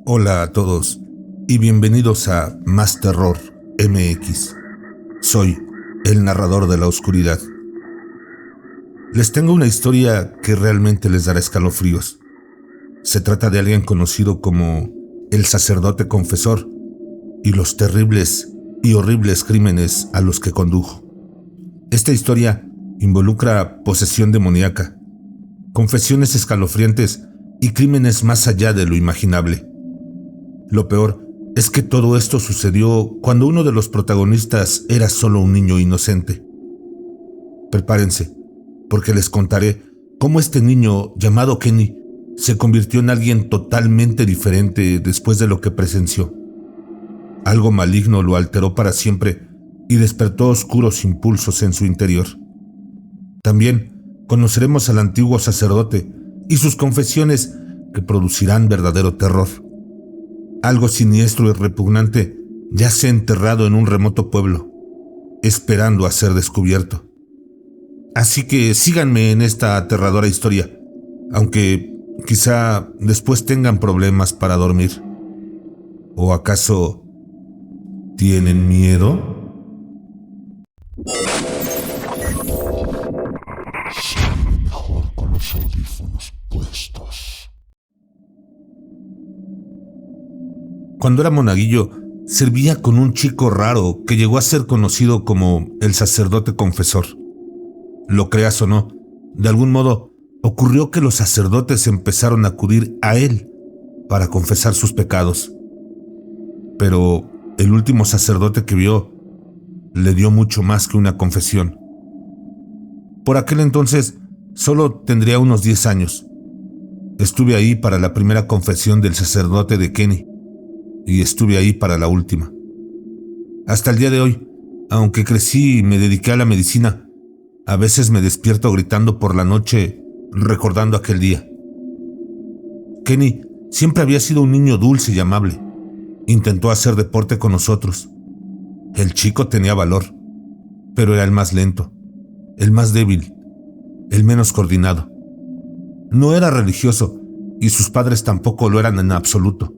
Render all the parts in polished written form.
Hola a todos y bienvenidos a Más Terror MX. Soy el narrador de la oscuridad. Les tengo una historia que realmente les dará escalofríos. Se trata de alguien conocido como el sacerdote confesor y los terribles y horribles crímenes a los que condujo. Esta historia involucra posesión demoníaca, confesiones escalofriantes y crímenes más allá de lo imaginable. Lo peor es que todo esto sucedió cuando uno de los protagonistas era solo un niño inocente. Prepárense, porque les contaré cómo este niño llamado Kenny se convirtió en alguien totalmente diferente después de lo que presenció. Algo maligno lo alteró para siempre y despertó oscuros impulsos en su interior. También conoceremos al antiguo sacerdote y sus confesiones que producirán verdadero terror. Algo siniestro y repugnante yace enterrado en un remoto pueblo, esperando a ser descubierto. Así que síganme en esta aterradora historia, aunque quizá después tengan problemas para dormir. ¿O acaso tienen miedo? Mejor con los audífonos puestos. Cuando era monaguillo, servía con un chico raro que llegó a ser conocido como el sacerdote confesor. Lo creas o no, de algún modo ocurrió que los sacerdotes empezaron a acudir a él para confesar sus pecados. Pero el último sacerdote que vio le dio mucho más que una confesión. Por aquel entonces solo tendría unos 10 años. Estuve ahí para la primera confesión del sacerdote de Kenny y estuve ahí para la última. Hasta el día de hoy, aunque crecí y me dediqué a la medicina, a veces me despierto gritando por la noche recordando aquel día. Kenny siempre había sido un niño dulce y amable. Intentó hacer deporte con nosotros. El chico tenía valor, pero era el más lento, el más débil, el menos coordinado. No era religioso y sus padres tampoco lo eran en absoluto,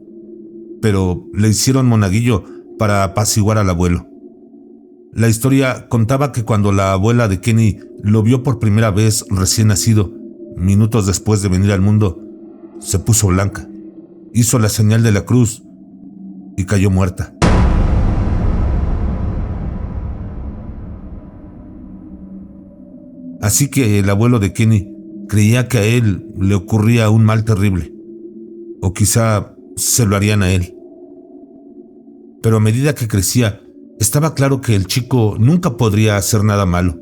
pero le hicieron monaguillo para apaciguar al abuelo. La historia contaba que cuando la abuela de Kenny lo vio por primera vez recién nacido, minutos después de venir al mundo, se puso blanca, hizo la señal de la cruz y cayó muerta. Así que el abuelo de Kenny creía que a él le ocurría un mal terrible, o quizá se lo harían a él. Pero a medida que crecía, estaba claro que el chico nunca podría hacer nada malo.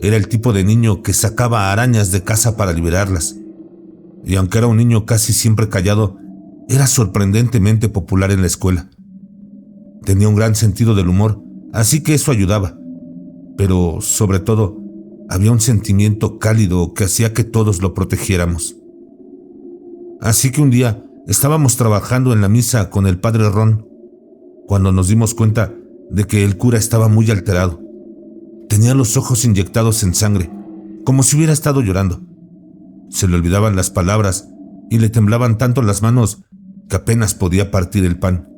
Era el tipo de niño que sacaba arañas de casa para liberarlas. Y aunque era un niño casi siempre callado, era sorprendentemente popular en la escuela. Tenía un gran sentido del humor, así que eso ayudaba. Pero, sobre todo, había un sentimiento cálido que hacía que todos lo protegiéramos. Así que un día estábamos trabajando en la misa con el padre Ron, cuando nos dimos cuenta de que el cura estaba muy alterado. Tenía los ojos inyectados en sangre, como si hubiera estado llorando. Se le olvidaban las palabras y le temblaban tanto las manos que apenas podía partir el pan.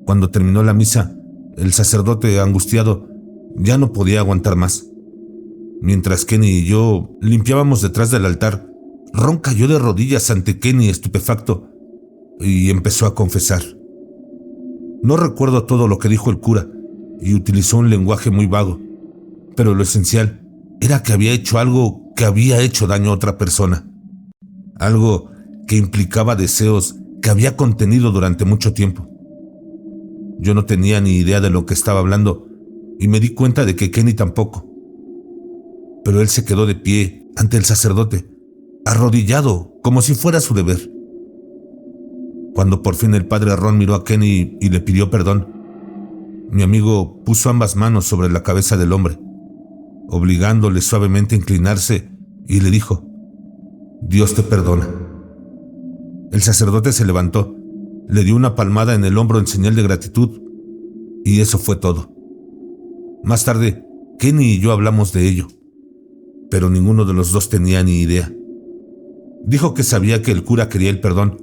Cuando terminó la misa, el sacerdote, angustiado, ya no podía aguantar más. Mientras Kenny y yo limpiábamos detrás del altar, Ron cayó de rodillas ante Kenny estupefacto y empezó a confesar. No recuerdo todo lo que dijo el cura y utilizó un lenguaje muy vago, pero lo esencial era que había hecho algo que había hecho daño a otra persona. Algo que implicaba deseos que había contenido durante mucho tiempo. Yo no tenía ni idea de lo que estaba hablando y me di cuenta de que Kenny tampoco. Pero él se quedó de pie ante el sacerdote, arrodillado como si fuera su deber. Cuando por fin el padre Ron miró a Kenny y le pidió perdón, mi amigo puso ambas manos sobre la cabeza del hombre, obligándole suavemente a inclinarse, y le dijo: «Dios te perdona». El sacerdote se levantó, le dio una palmada en el hombro en señal de gratitud, y eso fue todo. Más tarde, Kenny y yo hablamos de ello, pero ninguno de los dos tenía ni idea. Dijo que sabía que el cura quería el perdón,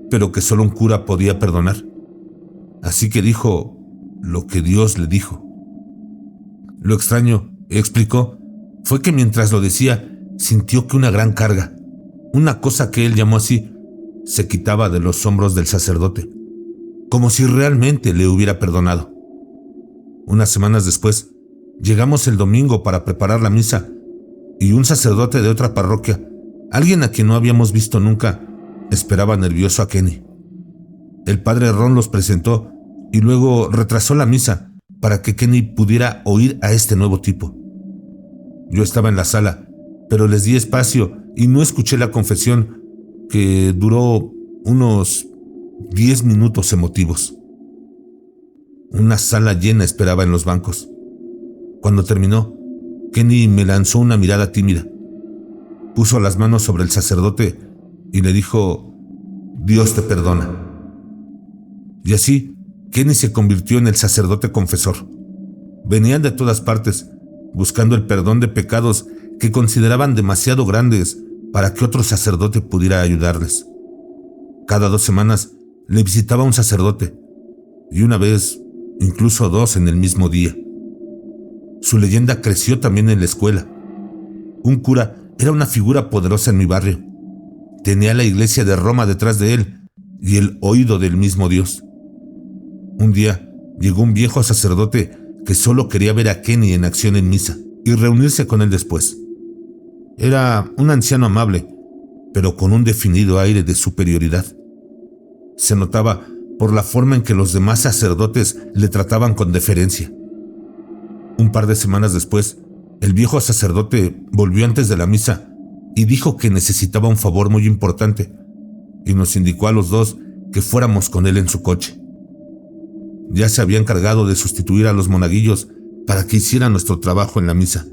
pero que solo un cura podía perdonar. Así que dijo lo que Dios le dijo. Lo extraño, explicó, fue que mientras lo decía, sintió que una gran carga, una cosa que él llamó así, se quitaba de los hombros del sacerdote, como si realmente le hubiera perdonado. Unas semanas después, llegamos el domingo para preparar la misa y un sacerdote de otra parroquia, alguien a quien no habíamos visto nunca, esperaba nervioso a Kenny. El padre Ron los presentó y luego retrasó la misa para que Kenny pudiera oír a este nuevo tipo. Yo estaba en la sala, pero les di espacio y no escuché la confesión, que duró unos 10 minutos emotivos. Una sala llena esperaba en los bancos. Cuando terminó, Kenny me lanzó una mirada tímida. Puso las manos sobre el sacerdote y le dijo: Dios te perdona. Y así, Kenny se convirtió en el sacerdote confesor. Venían de todas partes, buscando el perdón de pecados que consideraban demasiado grandes para que otro sacerdote pudiera ayudarles. Cada 2 semanas le visitaba un sacerdote, y una vez, incluso 2 en el mismo día. Su leyenda creció también en la escuela. Un cura era una figura poderosa en mi barrio. Tenía la iglesia de Roma detrás de él y el oído del mismo Dios. Un día llegó un viejo sacerdote que solo quería ver a Kenny en acción en misa y reunirse con él después. Era un anciano amable, pero con un definido aire de superioridad. Se notaba por la forma en que los demás sacerdotes le trataban con deferencia. Un par de semanas después, el viejo sacerdote volvió antes de la misa y dijo que necesitaba un favor muy importante, y nos indicó a los dos que fuéramos con él en su coche. Ya se había encargado de sustituir a los monaguillos para que hicieran nuestro trabajo en la misa.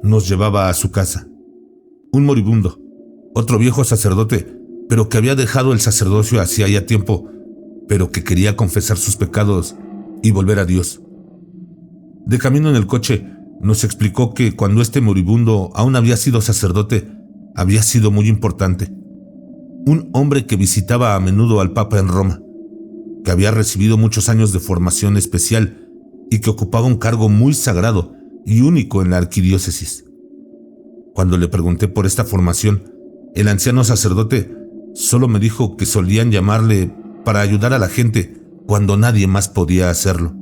Nos llevaba a su casa. Un moribundo, otro viejo sacerdote, pero que había dejado el sacerdocio hacía ya tiempo, pero que quería confesar sus pecados y volver a Dios. De camino en el coche, nos explicó que cuando este moribundo aún había sido sacerdote, había sido muy importante. Un hombre que visitaba a menudo al Papa en Roma, que había recibido muchos años de formación especial y que ocupaba un cargo muy sagrado y único en la arquidiócesis. Cuando le pregunté por esta formación, el anciano sacerdote solo me dijo que solían llamarle para ayudar a la gente cuando nadie más podía hacerlo.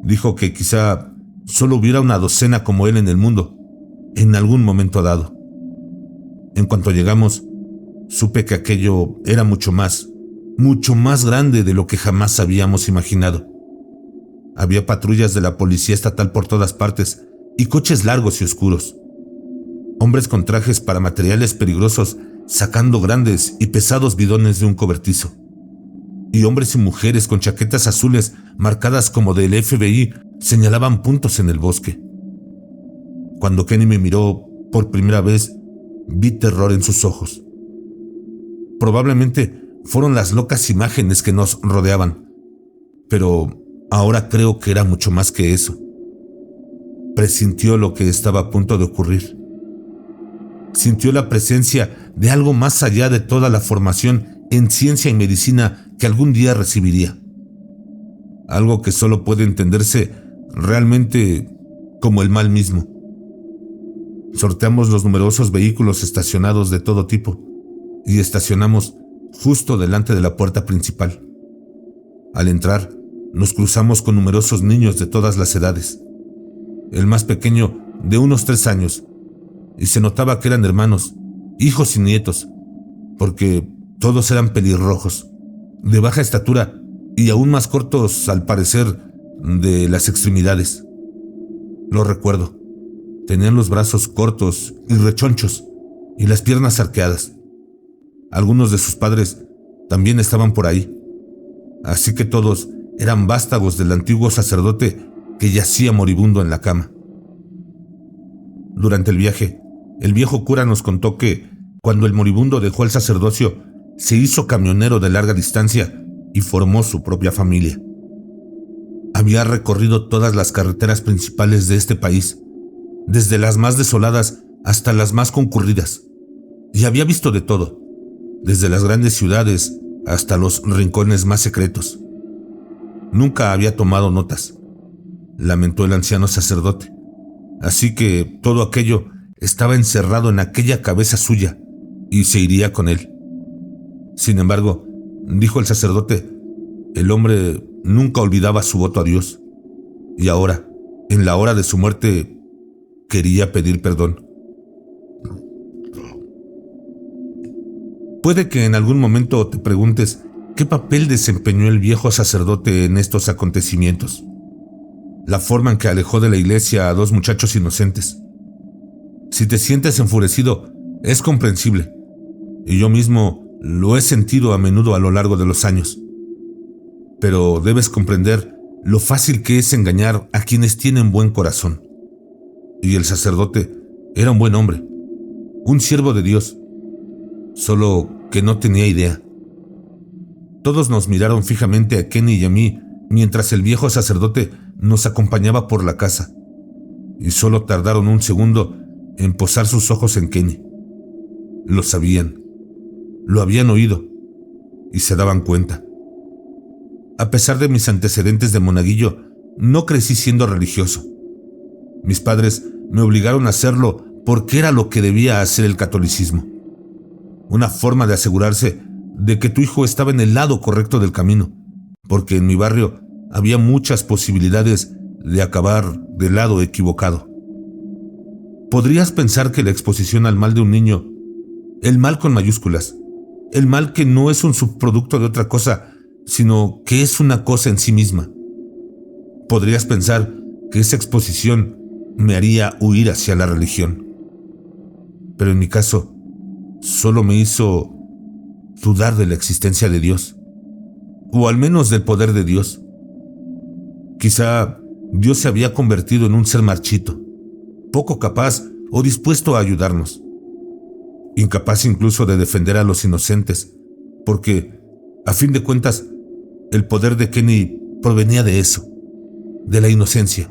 Dijo que quizá solo hubiera una docena como él en el mundo, en algún momento dado. En cuanto llegamos, supe que aquello era mucho más grande de lo que jamás habíamos imaginado. Había patrullas de la policía estatal por todas partes y coches largos y oscuros. Hombres con trajes para materiales peligrosos sacando grandes y pesados bidones de un cobertizo. Y hombres y mujeres con chaquetas azules marcadas como del FBI señalaban puntos en el bosque. Cuando Kenny me miró por primera vez, vi terror en sus ojos. Probablemente fueron las locas imágenes que nos rodeaban, pero ahora creo que era mucho más que eso. Presintió lo que estaba a punto de ocurrir. Sintió la presencia de algo más allá de toda la formación en ciencia y medicina que algún día recibiría. Algo que solo puede entenderse realmente como el mal mismo. Sorteamos los numerosos vehículos estacionados de todo tipo y estacionamos justo delante de la puerta principal. Al entrar, nos cruzamos con numerosos niños de todas las edades. El más pequeño, de unos 3 años, y se notaba que eran hermanos, hijos y nietos, porque todos eran pelirrojos, de baja estatura y aún más cortos, al parecer, de las extremidades. Lo recuerdo. Tenían los brazos cortos y rechonchos y las piernas arqueadas. Algunos de sus padres también estaban por ahí. Así que todos eran vástagos del antiguo sacerdote que yacía moribundo en la cama. Durante el viaje, el viejo cura nos contó que, cuando el moribundo dejó el sacerdocio, se hizo camionero de larga distancia y formó su propia familia. Había recorrido todas las carreteras principales de este país, desde las más desoladas hasta las más concurridas, y había visto de todo: desde las grandes ciudades hasta los rincones más secretos. Nunca había tomado notas, lamentó el anciano sacerdote, así que todo aquello estaba encerrado en aquella cabeza suya y se iría con él. Sin embargo, dijo el sacerdote, el hombre nunca olvidaba su voto a Dios, y ahora, en la hora de su muerte, quería pedir perdón. Puede que en algún momento te preguntes qué papel desempeñó el viejo sacerdote en estos acontecimientos. La forma en que alejó de la iglesia a 2 muchachos inocentes. Si te sientes enfurecido, es comprensible, y yo mismo lo he sentido a menudo a lo largo de los años. Pero debes comprender lo fácil que es engañar a quienes tienen buen corazón. Y el sacerdote era un buen hombre, un siervo de Dios, solo que no tenía idea. Todos nos miraron fijamente a Kenny y a mí mientras el viejo sacerdote nos acompañaba por la casa, y solo tardaron un segundo en posar sus ojos en Kenny. Lo sabían, lo habían oído y se daban cuenta. A pesar de mis antecedentes de monaguillo, no crecí siendo religioso. Mis padres me obligaron a hacerlo porque era lo que debía hacer el catolicismo. Una forma de asegurarse de que tu hijo estaba en el lado correcto del camino, porque en mi barrio había muchas posibilidades de acabar del lado equivocado. Podrías pensar que la exposición al mal de un niño, el mal con mayúsculas, el mal que no es un subproducto de otra cosa, sino que es una cosa en sí misma. Podrías pensar que esa exposición me haría huir hacia la religión. Pero en mi caso, solo me hizo dudar de la existencia de Dios, o al menos del poder de Dios. Quizá Dios se había convertido en un ser marchito, poco capaz o dispuesto a ayudarnos, incapaz incluso de defender a los inocentes, porque, a fin de cuentas, el poder de Kenny provenía de eso, de la inocencia.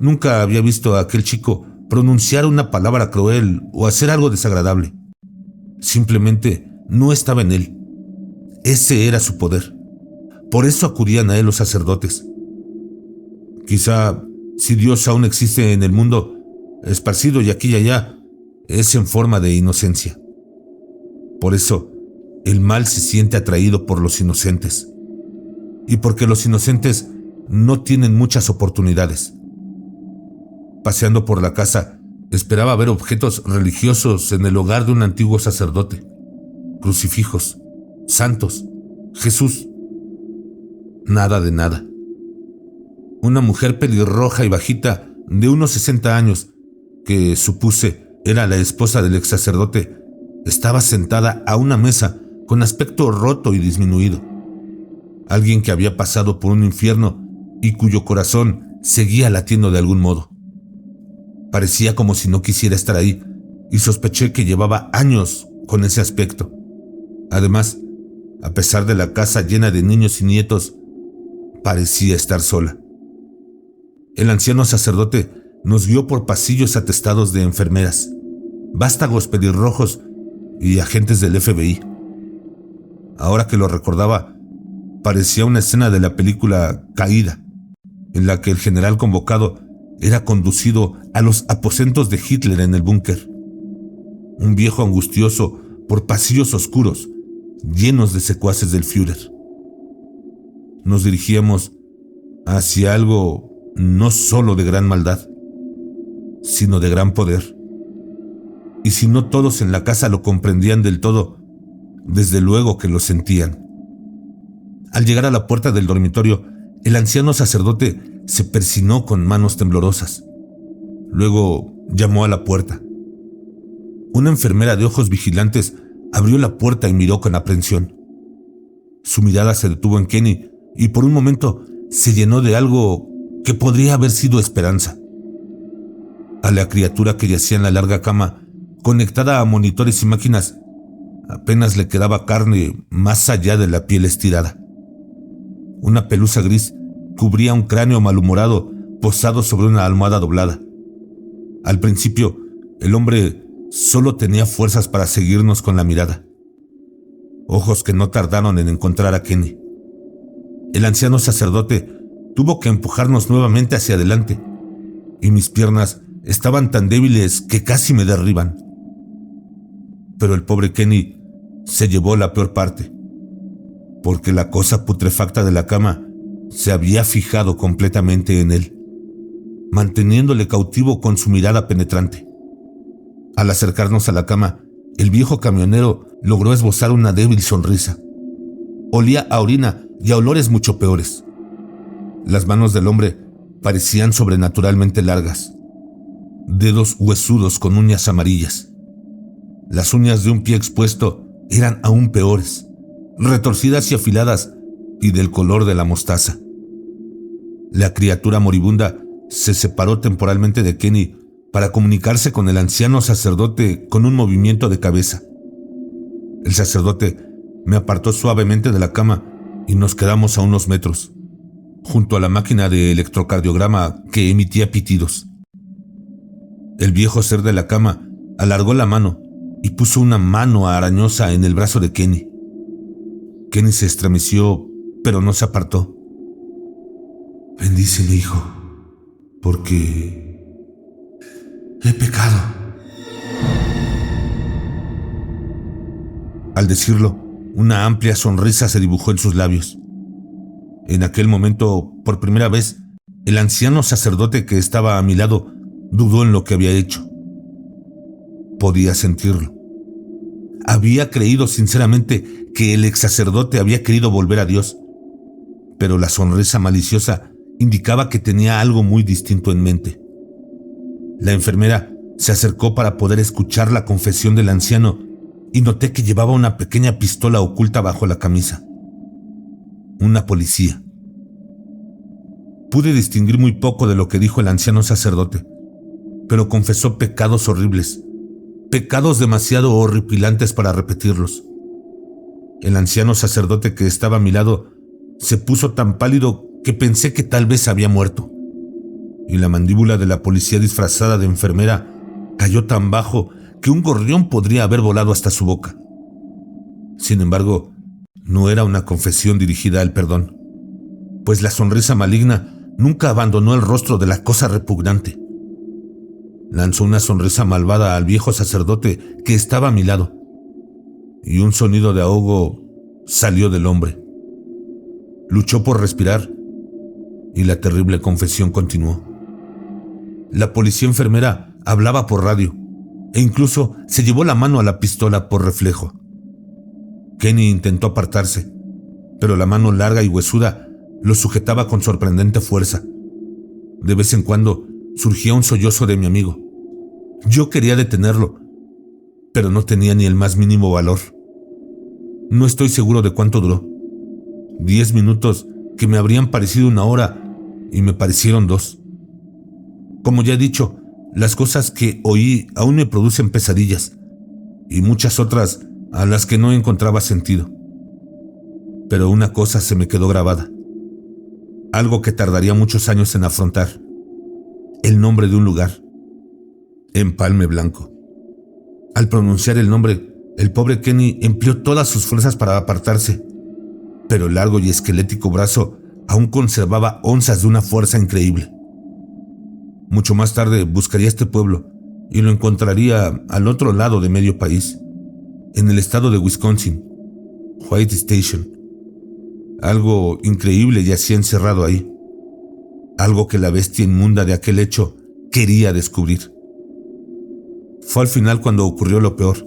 Nunca había visto a aquel chico pronunciar una palabra cruel o hacer algo desagradable. Simplemente no estaba en él. Ese era su poder. Por eso acudían a él los sacerdotes. Quizá, si Dios aún existe en el mundo, esparcido y aquí y allá, es en forma de inocencia. Por eso, el mal se siente atraído por los inocentes. Y porque los inocentes no tienen muchas oportunidades. Paseando por la casa, esperaba ver objetos religiosos en el hogar de un antiguo sacerdote. Crucifijos, santos, Jesús. Nada de nada. Una mujer pelirroja y bajita de unos 60 años, que supuse era la esposa del ex sacerdote, estaba sentada a una mesa con aspecto roto y disminuido. Alguien que había pasado por un infierno y cuyo corazón seguía latiendo de algún modo. Parecía como si no quisiera estar ahí, y sospeché que llevaba años con ese aspecto. Además, a pesar de la casa llena de niños y nietos, parecía estar sola. El anciano sacerdote nos guió por pasillos atestados de enfermeras, vástagos pelirrojos y agentes del FBI. Ahora que lo recordaba, parecía una escena de la película Caída, en la que el general convocado era conducido a los aposentos de Hitler en el búnker. Un viejo angustioso por pasillos oscuros, llenos de secuaces del Führer. Nos dirigíamos hacia algo no solo de gran maldad, sino de gran poder. Y si no todos en la casa lo comprendían del todo, desde luego que lo sentían. Al llegar a la puerta del dormitorio, el anciano sacerdote se persinó con manos temblorosas. Luego llamó a la puerta. Una enfermera de ojos vigilantes abrió la puerta y miró con aprensión. Su mirada se detuvo en Kenny y por un momento se llenó de algo que podría haber sido esperanza. A la criatura que yacía en la larga cama, conectada a monitores y máquinas, apenas le quedaba carne más allá de la piel estirada. Una pelusa gris cubría un cráneo malhumorado posado sobre una almohada doblada. Al principio, el hombre solo tenía fuerzas para seguirnos con la mirada, ojos que no tardaron en encontrar a Kenny. El anciano sacerdote tuvo que empujarnos nuevamente hacia adelante, y mis piernas estaban tan débiles que casi me derriban. Pero el pobre Kenny se llevó la peor parte, porque la cosa putrefacta de la cama se había fijado completamente en él, manteniéndole cautivo con su mirada penetrante. Al acercarnos a la cama, el viejo camionero logró esbozar una débil sonrisa. Olía a orina y a olores mucho peores. Las manos del hombre parecían sobrenaturalmente largas, dedos huesudos con uñas amarillas. Las uñas de un pie expuesto eran aún peores, retorcidas y afiladas y del color de la mostaza. La criatura moribunda se separó temporalmente de Kenny para comunicarse con el anciano sacerdote con un movimiento de cabeza. El sacerdote me apartó suavemente de la cama y nos quedamos a unos metros, junto a la máquina de electrocardiograma que emitía pitidos. El viejo ser de la cama alargó la mano y puso una mano arañosa en el brazo de Kenny. Kenny se estremeció, pero no se apartó. «Bendícele, hijo, porque he pecado». Al decirlo, una amplia sonrisa se dibujó en sus labios. En aquel momento, por primera vez, el anciano sacerdote que estaba a mi lado dudó en lo que había hecho. Podía sentirlo. Había creído sinceramente que el ex sacerdote había querido volver a Dios, pero la sonrisa maliciosa indicaba que tenía algo muy distinto en mente. La enfermera se acercó para poder escuchar la confesión del anciano y noté que llevaba una pequeña pistola oculta bajo la camisa. Una policía. Pude distinguir muy poco de lo que dijo el anciano sacerdote, pero confesó pecados horribles, pecados demasiado horripilantes para repetirlos. El anciano sacerdote que estaba a mi lado se puso tan pálido que pensé que tal vez había muerto, y la mandíbula de la policía disfrazada de enfermera cayó tan bajo que un gorrión podría haber volado hasta su boca. Sin embargo, no era una confesión dirigida al perdón, pues la sonrisa maligna nunca abandonó el rostro de la cosa repugnante. Lanzó una sonrisa malvada al viejo sacerdote que estaba a mi lado, y un sonido de ahogo salió del hombre. Luchó por respirar, y la terrible confesión continuó. La policía enfermera hablaba por radio, e incluso se llevó la mano a la pistola por reflejo. Kenny intentó apartarse, pero la mano larga y huesuda lo sujetaba con sorprendente fuerza. De vez en cuando surgía un sollozo de mi amigo. Yo quería detenerlo, pero no tenía ni el más mínimo valor. No estoy seguro de cuánto duró. 10 minutos que me habrían parecido una hora y me parecieron 2. Como ya he dicho, las cosas que oí aún me producen pesadillas, y muchas otras a las que no encontraba sentido. Pero una cosa se me quedó grabada, algo que tardaría muchos años en afrontar: el nombre de un lugar, Empalme Blanco. Al pronunciar el nombre, el pobre Kenny empleó todas sus fuerzas para apartarse, pero el largo y esquelético brazo aún conservaba onzas de una fuerza increíble. Mucho más tarde buscaría este pueblo y lo encontraría al otro lado de medio país, en el estado de Wisconsin, White Station. Algo increíble yacía encerrado ahí, algo que la bestia inmunda de aquel hecho quería descubrir. Fue al final cuando ocurrió lo peor.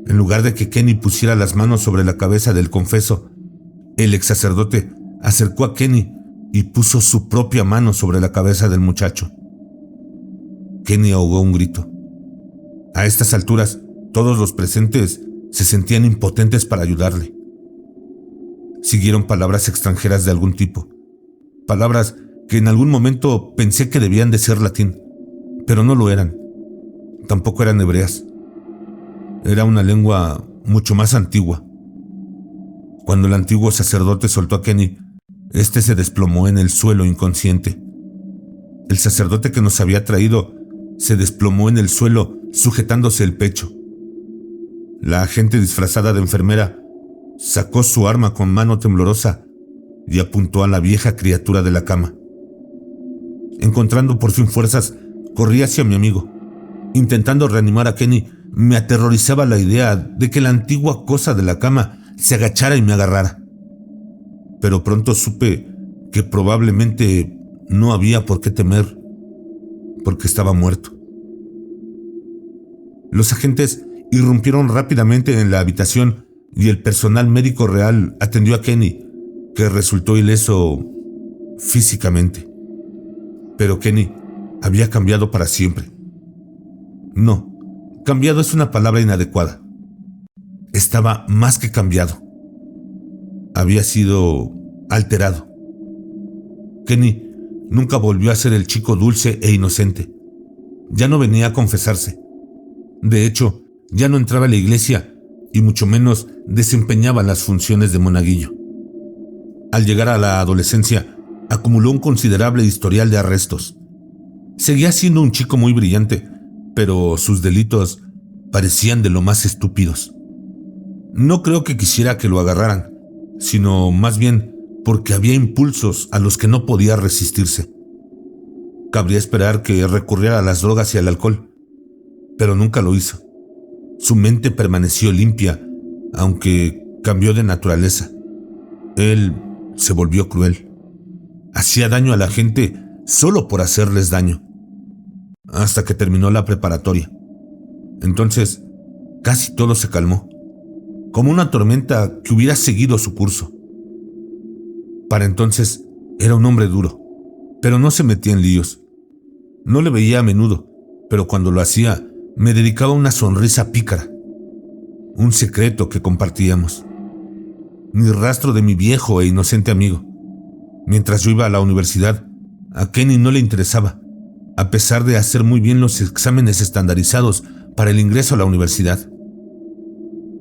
En lugar de que Kenny pusiera las manos sobre la cabeza del confeso, el ex sacerdote acercó a Kenny y puso su propia mano sobre la cabeza del muchacho. Kenny ahogó un grito. A estas alturas, todos los presentes se sentían impotentes para ayudarle. Siguieron palabras extranjeras de algún tipo, palabras que en algún momento pensé que debían de ser latín, pero no lo eran. Tampoco eran hebreas. Era una lengua mucho más antigua. Cuando el antiguo sacerdote soltó a Kenny, este se desplomó en el suelo inconsciente. El sacerdote que nos había traído se desplomó en el suelo sujetándose el pecho. La agente disfrazada de enfermera sacó su arma con mano temblorosa y apuntó a la vieja criatura de la cama. Encontrando por fin fuerzas, corrí hacia mi amigo. Intentando reanimar a Kenny, me aterrorizaba la idea de que la antigua cosa de la cama se agachara y me agarrara. Pero pronto supe que probablemente no había por qué temer, porque estaba muerto. Los agentes irrumpieron rápidamente en la habitación y el personal médico real atendió a Kenny, que resultó ileso físicamente. Pero Kenny había cambiado para siempre. No, cambiado es una palabra inadecuada. Estaba más que cambiado. Había sido alterado. Kenny nunca volvió a ser el chico dulce e inocente. Ya no venía a confesarse. De hecho, ya no entraba a la iglesia y mucho menos desempeñaba las funciones de monaguillo. Al llegar a la adolescencia, acumuló un considerable historial de arrestos. Seguía siendo un chico muy brillante, pero sus delitos parecían de lo más estúpidos. No creo que quisiera que lo agarraran, sino más bien porque había impulsos a los que no podía resistirse. Cabría esperar que recurriera a las drogas y al alcohol, pero nunca lo hizo. Su mente permaneció limpia, aunque cambió de naturaleza. Él se volvió cruel. Hacía daño a la gente solo por hacerles daño. Hasta que terminó la preparatoria. Entonces, casi todo se calmó, como una tormenta que hubiera seguido su curso. Para entonces, era un hombre duro, pero no se metía en líos. No le veía a menudo, pero cuando lo hacía, me dedicaba una sonrisa pícara. Un secreto que compartíamos. Ni rastro de mi viejo e inocente amigo. Mientras yo iba a la universidad, a Kenny no le interesaba, a pesar de hacer muy bien los exámenes estandarizados para el ingreso a la universidad.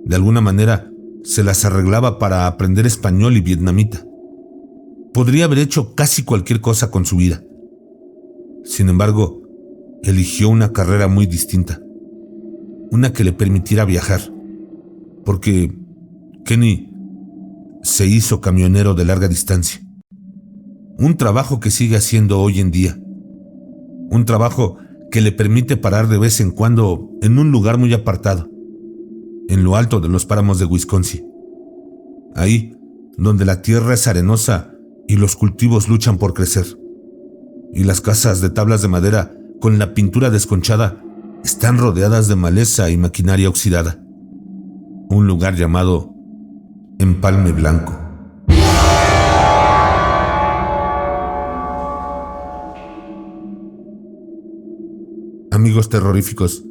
De alguna manera, se las arreglaba para aprender español y vietnamita. Podría haber hecho casi cualquier cosa con su vida. Sin embargo, eligió una carrera muy distinta. Una que le permitiera viajar. Porque Kenny se hizo camionero de larga distancia. Un trabajo que sigue haciendo hoy en día. Un trabajo que le permite parar de vez en cuando en un lugar muy apartado, en lo alto de los páramos de Wisconsin. Ahí, donde la tierra es arenosa y los cultivos luchan por crecer. Y las casas de tablas de madera con la pintura desconchada están rodeadas de maleza y maquinaria oxidada. Un lugar llamado Empalme Blanco. Amigos terroríficos,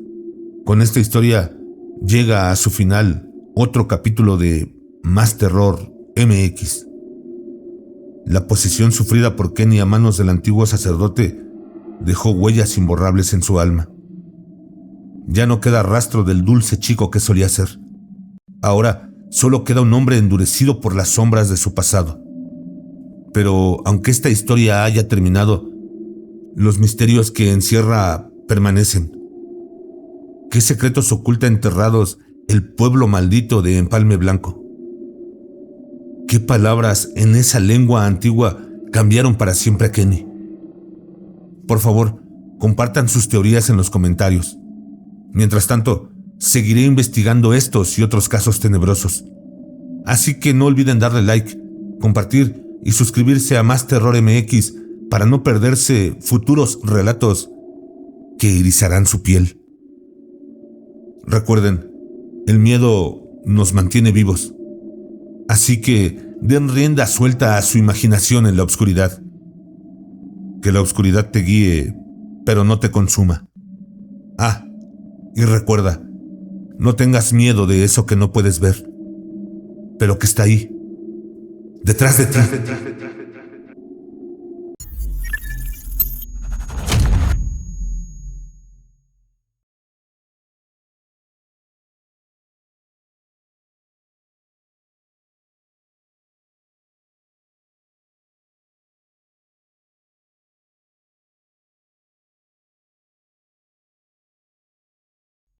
con esta historia llega a su final otro capítulo de Más Terror MX. La posesión sufrida por Kenny a manos del antiguo sacerdote dejó huellas imborrables en su alma. Ya no queda rastro del dulce chico que solía ser. Ahora solo queda un hombre endurecido por las sombras de su pasado. Pero aunque esta historia haya terminado, los misterios que encierra permanecen. ¿Qué secretos oculta enterrados el pueblo maldito de Empalme Blanco? ¿Qué palabras en esa lengua antigua cambiaron para siempre a Kenny? Por favor, compartan sus teorías en los comentarios. Mientras tanto, seguiré investigando estos y otros casos tenebrosos. Así que no olviden darle like, compartir y suscribirse a Más Terror MX para no perderse futuros relatos que erizarán su piel. Recuerden, el miedo nos mantiene vivos. Así que den rienda suelta a su imaginación en la oscuridad. Que la oscuridad te guíe, pero no te consuma. Ah, y recuerda, no tengas miedo de eso que no puedes ver, pero que está ahí, detrás de ti.